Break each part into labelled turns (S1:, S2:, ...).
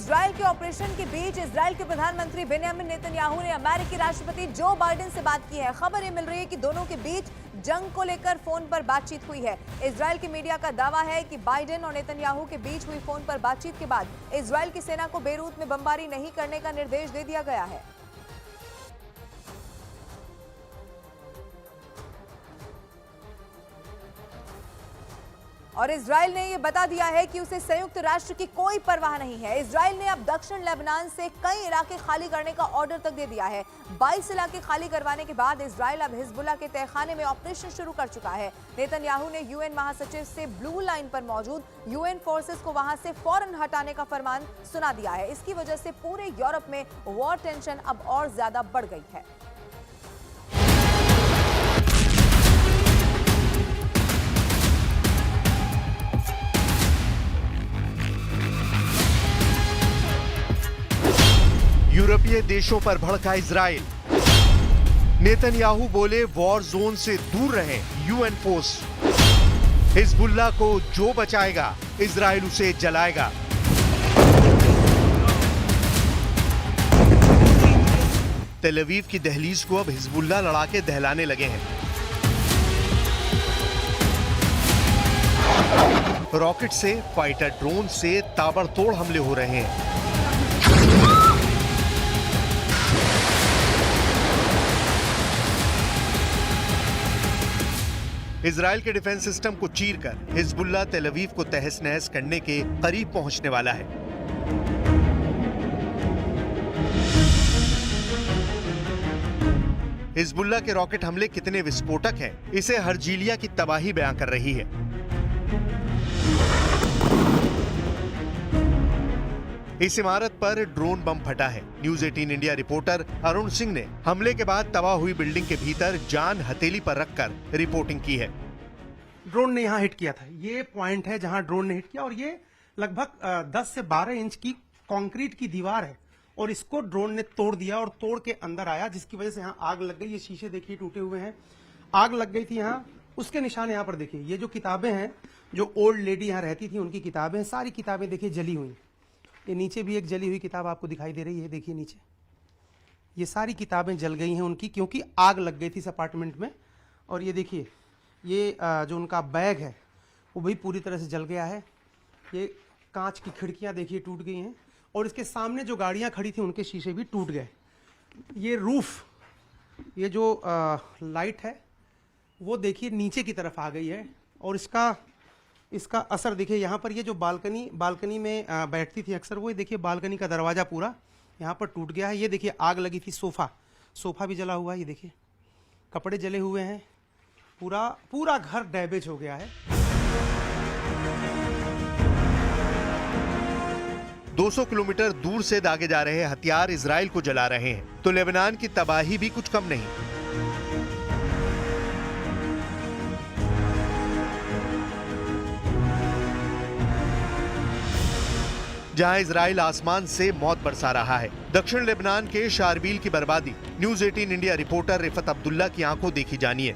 S1: Israel के operation के बीच Israel के प्रधानमंत्री बेंजामिन नेतन्याहू ने अमेरिकी राष्ट्रपति जो बाइडेन से बात की है। खबर ये मिल रही है कि दोनों के बीच जंग को लेकर फोन पर बातचीत हुई है। इजराइल की मीडिया का दावा है कि बाइडेन और नेतन्याहू के बीच हुई फोन पर बातचीत के बाद इजराइल की सेना को बेरूत में बमबारी नहीं करने का निर्देश दे दिया गया है। और इजराइल ने यह बता दिया है कि उसे संयुक्त राष्ट्र की कोई परवाह नहीं है। इजराइल ने अब दक्षिण लेबनान से कई इलाके खाली करने का ऑर्डर तक दे दिया है। 22 इलाके खाली करवाने के बाद इजराइल अब हिजबुल्लाह के तहखाने में ऑपरेशन शुरू कर चुका है। नेतन्याहू ने यूएन महासचिव से ब्लू लाइन पर मौजूद यूएन फोर्सेस को वहां से फौरन हटाने का फरमान सुना दिया है। इसकी वजह से पूरे यूरोप में वॉर टेंशन अब और ज्यादा बढ़ गई है।
S2: यूरोपीय देशों पर भड़का इजराइल। नेतन्याहू बोले वॉर जोन से दूर रहें यूएन फोर्स। हिजबुल्लाह को जो बचाएगा इजराइल उसे जलाएगा। तेल अवीव की दहलीज को अब हिजबुल्लाह लड़ाके दहलाने लगे हैं। रॉकेट से, फाइटर ड्रोन से ताबड़तोड़ हमले हो रहे हैं। इजराइल के डिफेंस सिस्टम को चीरकर हिजबुल्लाह तेल अवीव को तहस नहस करने के करीब पहुंचने वाला है। हिजबुल्लाह के रॉकेट हमले कितने विस्फोटक हैं, इसे हर्जीलिया की तबाही बयां कर रही है। इस इमारत पर ड्रोन बम फटा है। News 18 India reporter Arun Singh ने हमले के बाद तबाह हुई बिल्डिंग के भीतर जान हथेली पर रखकर रिपोर्टिंग की है।
S3: ड्रोन ने यहाँ हिट किया था। ये पॉइंट है जहां ड्रोन ने हिट किया और ये लगभग 10 से 12 इंच की कंक्रीट की दीवार है और इसको ड्रोन ने तोड़ दिया और तोड़ के अंदर आया, जिसकी वजह से यहाँ आग लग गई। ये शीशे देखिए टूटे हुए हैं, आग लग गई थी यहाँ। उसके निशान यहाँ पर देखिए। ये जो किताबें हैं, जो ओल्ड लेडी यहाँ रहती थी उनकी किताबें, सारी किताबें देखिए जली हुई। ये नीचे भी एक जली हुई किताब आपको दिखाई दे रही है, देखिए नीचे। ये सारी किताबें जल गई हैं उनकी, क्योंकि आग लग गई थी इस अपार्टमेंट में। और ये देखिए, ये जो उनका बैग है वो भी पूरी तरह से जल गया है। ये कांच की खिड़कियां देखिए टूट गई हैं और इसके सामने जो गाड़ियां खड़ी थी उनके शीशे भी टूट गए। ये रूफ, ये जो लाइट है वो देखिए नीचे की तरफ आ गई है और इसका असर देखिए यहाँ पर। ये जो बालकनी में बैठती थी अक्सर, वो देखिए बालकनी का दरवाजा पूरा यहाँ पर टूट गया है। ये देखिए आग लगी थी, सोफा भी जला हुआ है। ये देखिए कपड़े जले हुए हैं, पूरा घर डैमेज हो गया है।
S2: 200 किलोमीटर दूर से दागे जा रहे हथियार इजराइल को जला रहे हैं, तो लेबनान की तबाही भी कुछ कम नहीं। जहां इजराइल आसमान से मौत बरसा रहा है, दक्षिण लेबनान के शारबील की बर्बादी news 18 India reporter Rifat Abdullah की आंखों देखी जानिए।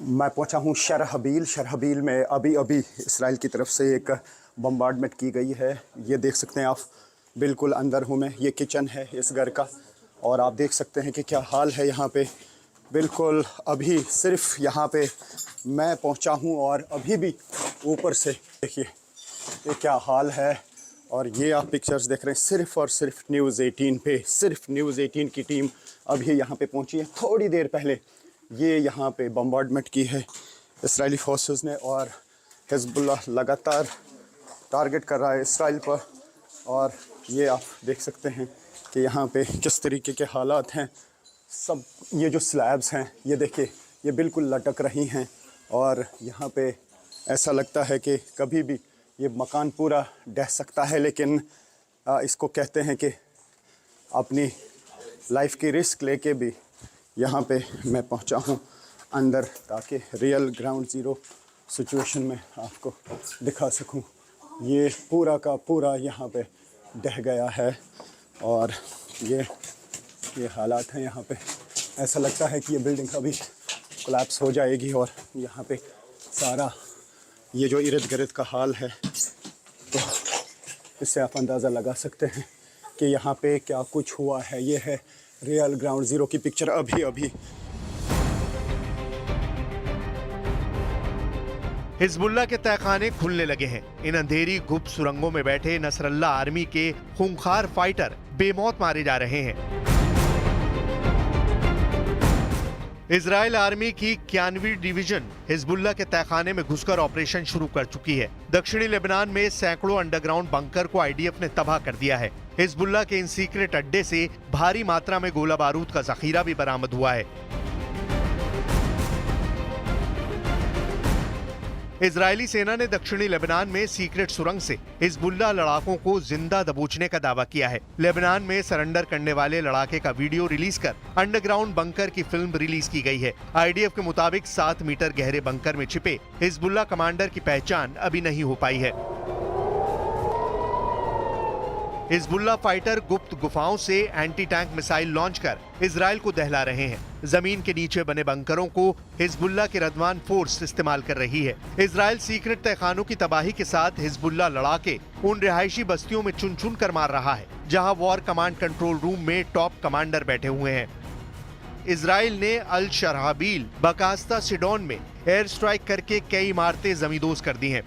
S4: मैं पहुंचा हूं शरहबील में। अभी इसराइल की तरफ से एक बम्बार्डमेंट की गई है। ये देख सकते हैं आप, बिल्कुल अंदर हूं मैं। ये किचन है इस घर का और आप देख सकते हैं कि क्या हाल है यहाँ पे। बिल्कुल अभी सिर्फ यहाँ पे मैं पहुंचा हूँ और अभी भी ऊपर से देखिए ये क्या हाल है। और ये आप पिक्चर्स देख रहे हैं सिर्फ और सिर्फ न्यूज़ 18 पे। सिर्फ न्यूज़ 18 की टीम अभी यहाँ पे पहुँची है। थोड़ी देर पहले ये यहाँ पे बम्बार्डमेंट की है इसराइली फोर्सेस ने और हिजबुल्लाह लगातार टारगेट कर रहा है इसराइल पर। और ये आप देख सकते हैं कि यहाँ पे किस तरीके के हालात हैं। सब ये जो स्लैब्स हैं ये देखिए, ये बिल्कुल लटक रही हैं और यहाँ पे ऐसा लगता है कि कभी भी ये मकान पूरा ढह सकता है। लेकिन इसको कहते हैं कि अपनी लाइफ की रिस्क लेके भी यहाँ पे मैं पहुँचा हूँ अंदर, ताकि रियल ग्राउंड ज़ीरो सिचुएशन में आपको दिखा सकूँ। ये पूरा का पूरा यहाँ पे ढह गया है और ये हालात हैं यहाँ पे। ऐसा लगता है कि ये बिल्डिंग अभी कोलैप्स हो जाएगी। और यहाँ पे सारा ये जो इर्द गिर्द का हाल है, तो इससे आप अंदाज़ा लगा सकते हैं कि यहाँ पे क्या कुछ हुआ है। ये है रियल ग्राउंड ज़ीरो की पिक्चर अभी अभी।
S2: हिजबुल्लाह के तहखाने खुलने लगे हैं। इन अंधेरी गुप्त सुरंगों में बैठे नसरल्लाह आर्मी के खूंखार फाइटर बेमौत मारे जा रहे हैं। इजराइल आर्मी की 91वीं डिवीजन हिजबुल्लाह के तहखाने में घुसकर ऑपरेशन शुरू कर चुकी है। दक्षिणी लेबनान में सैकड़ों अंडरग्राउंड बंकर को आईडीएफ ने तबाह कर दिया है। हिजबुल्लाह के इन सीक्रेट अड्डे से भारी मात्रा में गोला बारूद का जखीरा भी बरामद हुआ है। इजरायली सेना ने दक्षिणी लेबनान में सीक्रेट सुरंग से हिजबुल्लाह लड़ाकों को जिंदा दबोचने का दावा किया है। लेबनान में सरेंडर करने वाले लड़ाके का वीडियो रिलीज कर अंडरग्राउंड बंकर की फिल्म रिलीज की गई है। आईडीएफ के मुताबिक 7 मीटर गहरे बंकर में छिपे हिजबुल्लाह कमांडर की पहचान अभी नहीं हो पाई है। हिजबुल्लाह फाइटर गुप्त गुफाओं से एंटी टैंक मिसाइल लॉन्च कर इजराइल को दहला रहे हैं। जमीन के नीचे बने बंकरों को हिजबुल्लाह की रदवान फोर्स इस्तेमाल कर रही है। इजराइल सीक्रेट तहखानों की तबाही के साथ हिजबुल्लाह लड़ाके उन रिहायशी बस्तियों में चुन चुन कर मार रहा है जहां वॉर कमांड कंट्रोल रूम में टॉप कमांडर बैठे हुए हैं। इजराइल ने अल शरहाबील, बकास्ता, सिडोन में एयर स्ट्राइक करके कई इमारतें जमींदोज कर दी हैं।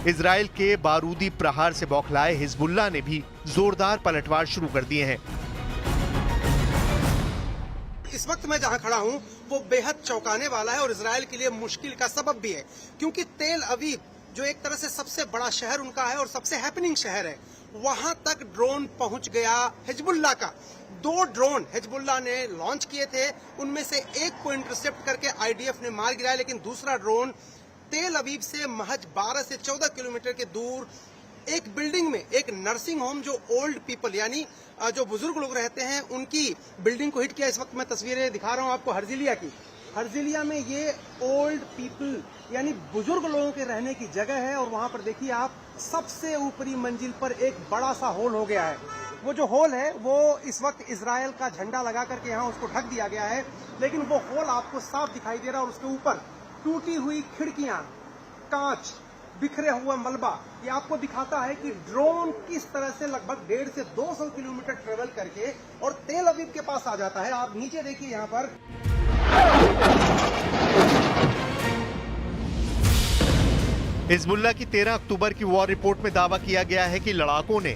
S2: इजराइल के बारूदी प्रहार से बौखलाए हिजबुल्लाह ने भी जोरदार पलटवार शुरू कर दिए हैं।
S3: इस वक्त मैं जहां खड़ा हूं वो बेहद चौंकाने वाला है और इजराइल के लिए मुश्किल का सबब भी है, क्योंकि तेल अवीव जो एक तरह से सबसे बड़ा शहर उनका है और सबसे हैपनिंग शहर है, वहां तक ड्रोन पहुंच गया हिजबुल्लाह का। 2 ड्रोन हिजबुल्लाह ने लॉन्च किए थे, उनमें से एक को इंटरसेप्ट करके आईडीएफ ने मार गिराया, लेकिन दूसरा ड्रोन तेल अवीव से महज 12 से 14 किलोमीटर के दूर एक बिल्डिंग में, एक नर्सिंग होम जो ओल्ड पीपल यानी जो बुजुर्ग लोग रहते हैं उनकी बिल्डिंग को हिट किया। इस वक्त मैं तस्वीरें दिखा रहा हूं आपको हर्जिलिया की। हर्जिलिया में ये ओल्ड पीपल यानी बुजुर्ग लोगों के रहने की जगह है और वहां पर देखिए आप सबसे ऊपरी मंजिल पर एक बड़ा सा होल हो गया है। वो जो होल है वो इस वक्त इजराइल का झंडा लगा करके यहाँ उसको ढक दिया गया है, लेकिन वो होल आपको साफ दिखाई दे रहा है और उसके ऊपर टूटी हुई खिड़कियां, कांच, बिखरे हुआ मलबा, ये आपको दिखाता है कि ड्रोन किस तरह से लगभग 150 से 200 किलोमीटर ट्रेवल करके और तेल अवीव के पास आ जाता है। आप नीचे देखिए यहाँ पर
S2: हिजबुल्लाह की 13 अक्टूबर की वॉर रिपोर्ट में दावा किया गया है कि लड़ाकों ने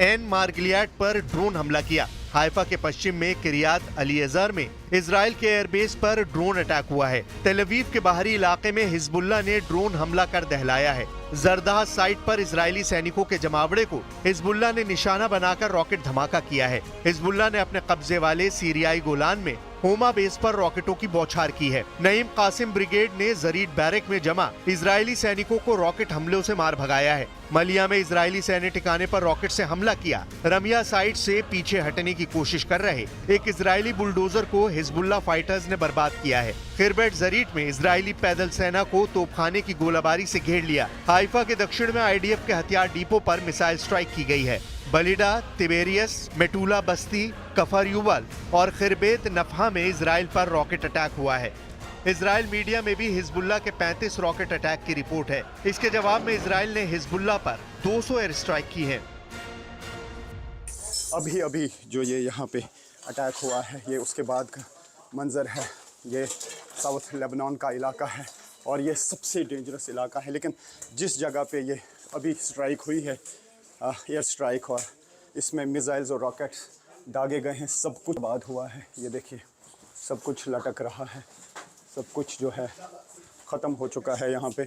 S2: एन मार्गलियाड पर ड्रोन हमला किया। हाइफा के पश्चिम में किरियात अलीएजर में इजराइल के एयरबेस पर ड्रोन अटैक हुआ है। तेल अवीव के बाहरी इलाके में हिजबुल्लाह ने ड्रोन हमला कर दहलाया है। जरदाह साइट पर इजरायली सैनिकों के जमावड़े को हिजबुल्लाह ने निशाना बनाकर रॉकेट धमाका किया है। हिजबुल्लाह ने अपने कब्जे वाले सीरियाई गोलान में होमा बेस पर रॉकेटों की बौछार की है। नईम कासिम ब्रिगेड ने जरीड बैरक में जमा इजरायली सैनिकों को रॉकेट हमलों से मार भगाया है। मलिया में इजरायली सैन्य ठिकाने पर रॉकेट से हमला किया। रमिया साइट से पीछे हटने की कोशिश कर रहे एक इजरायली बुलडोजर को हिजबुल्लाह फाइटर्स ने बर्बाद किया है। खिरबेट जरीट में इजरायली पैदल सेना को तोपखाने की गोलाबारी से घेर लिया। हाइफा के दक्षिण में आईडीएफ के हथियार डिपो पर मिसाइल स्ट्राइक की गई है। बलिडा, तिबेरियस, मेटूला बस्ती, कफर युवल और खिरबेत नफहा में इजराइल पर रॉकेट अटैक हुआ है। इजराइल मीडिया में भी हिजबुल्लाह के 35 रॉकेट अटैक की रिपोर्ट है। इसके जवाब में इजराइल ने हिजबुल्लाह पर 200 एयर स्ट्राइक की है।
S4: अभी अभी जो ये यहाँ पे अटैक हुआ है ये उसके बाद का मंजर है। ये साउथ लेबनान का इलाका है और ये सबसे डेंजरस इलाका है, लेकिन जिस जगह पे ये अभी स्ट्राइक हुई है एयर स्ट्राइक और इसमें मिसाइल्स और रॉकेट्स दागे गए हैं, सब कुछ बर्बाद हुआ है। ये देखिए सब कुछ लटक रहा है, सब कुछ जो है ख़त्म हो चुका है यहाँ पे।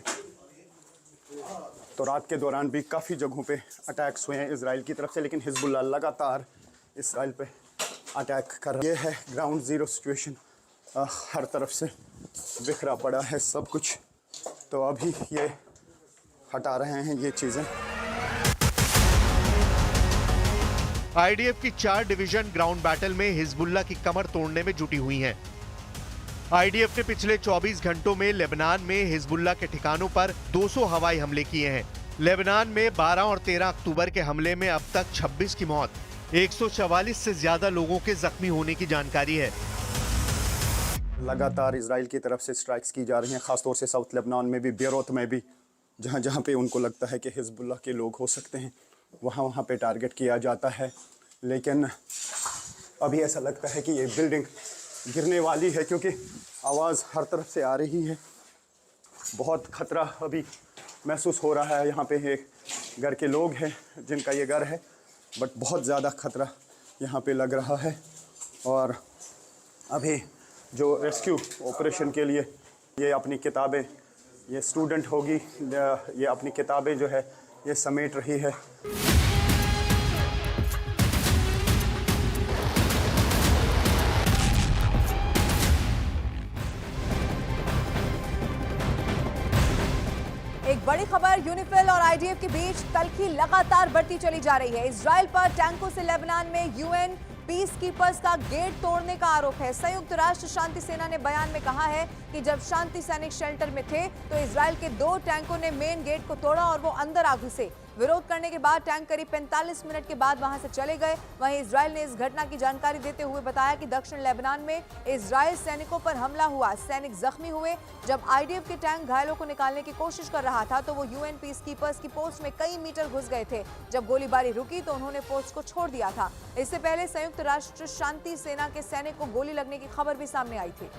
S4: तो रात के दौरान भी काफ़ी जगहों पे अटैक्स हुए हैं इजराइल की तरफ से, लेकिन हिजबुल्लाह लगातार इजराइल पे अटैक कर रहा है। ये है ग्राउंड ज़ीरो सिचुएशन, हर तरफ से बिखरा पड़ा है सब कुछ। तो अभी ये हटा रहे हैं ये चीज़ें।
S2: आईडीएफ की 4 डिवीजन ग्राउंड बैटल में हिजबुल्लाह की कमर तोड़ने में जुटी हुई हैं। आईडीएफ ने पिछले 24 घंटों में लेबनान में हिजबुल्लाह के ठिकानों पर 200 हवाई हमले किए हैं। लेबनान में 12 और 13 अक्टूबर के हमले में अब तक 26 की मौत, 144 से ज्यादा लोगों के जख्मी होने की जानकारी है।
S4: लगातार इजराइल की तरफ से स्ट्राइक्स की जा रही हैं, खासतौर से साउथ लेबनान में भी, बेरूत में भी। जहाँ जहाँ पे उनको लगता है कि हिजबुल्लाह के लोग हो सकते हैं वहाँ वहाँ पे टारगेट किया जाता है। लेकिन अभी ऐसा लगता है कि ये बिल्डिंग गिरने वाली है क्योंकि आवाज़ हर तरफ से आ रही है। बहुत ख़तरा अभी महसूस हो रहा है। यहाँ पे एक घर के लोग हैं जिनका ये घर है, बट बहुत ज़्यादा ख़तरा यहाँ पे लग रहा है। और अभी जो रेस्क्यू ऑपरेशन के लिए ये अपनी किताबें, ये स्टूडेंट होगी, ये अपनी किताबें जो है ये समेट रही है।
S1: एक बड़ी खबर यूनिफिल और आईडीएफ के बीच तल्खी लगातार बढ़ती चली जा रही है। इजराइल पर टैंकों से लेबनान में यूएन पीस कीपर्स का गेट तोड़ने का आरोप है। संयुक्त राष्ट्र शांति सेना ने बयान में कहा है कि जब शांति सैनिक शेल्टर में थे तो इजराइल के 2 टैंकों ने मेन गेट को तोड़ा और वो अंदर आ घुसे। विरोध करने के बाद टैंक करीब 45 मिनट के बाद वहां से चले गए। वहीं इजराइल ने इस घटना की जानकारी देते हुए बताया कि दक्षिण लेबनान में इजराइल सैनिकों पर हमला हुआ, सैनिक जख्मी हुए। जब आईडीएफ के टैंक घायलों को निकालने की कोशिश कर रहा था तो वो यूएन पीस कीपर्स की पोस्ट में कई मीटर घुस गए थे। जब गोलीबारी रुकी तो उन्होंने पोस्ट को छोड़ दिया था। इससे पहले संयुक्त राष्ट्र शांति सेना के सैनिक को गोली लगने की खबर भी सामने आई थी।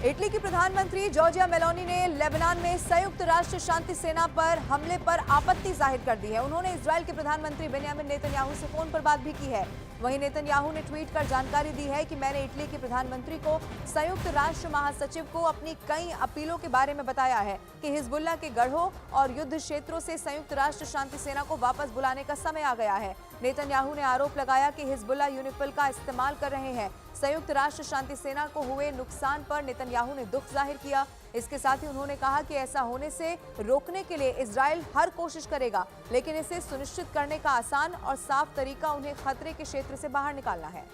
S1: इटली की प्रधानमंत्री जॉर्जिया मेलोनी ने लेबनान में संयुक्त राष्ट्र शांति सेना पर हमले पर आपत्ति जाहिर कर दी है। उन्होंने इजराइल के प्रधानमंत्री बेंयामिन नेतन्याहू से फोन पर बात भी की है। वहीं नेतन्याहू ने ट्वीट कर जानकारी दी है कि मैंने इटली के प्रधानमंत्री को संयुक्त राष्ट्र महासचिव को अपनी कई अपीलों के बारे में बताया है कि हिजबुल्लाह के गढ़ों और युद्ध क्षेत्रों से संयुक्त राष्ट्र शांति सेना को वापस बुलाने का समय आ गया है। नेतन्याहू ने आरोप लगाया कि हिजबुल्लाह यूनिफिल का इस्तेमाल कर रहे हैं। संयुक्त राष्ट्र शांति सेना को हुए नुकसान पर नेतन्याहू ने दुख जाहिर किया। इसके साथ ही उन्होंने कहा कि ऐसा होने से रोकने के लिए इजराइल हर कोशिश करेगा, लेकिन इसे सुनिश्चित करने का आसान और साफ तरीका उन्हें खतरे के क्षेत्र से बाहर निकालना है।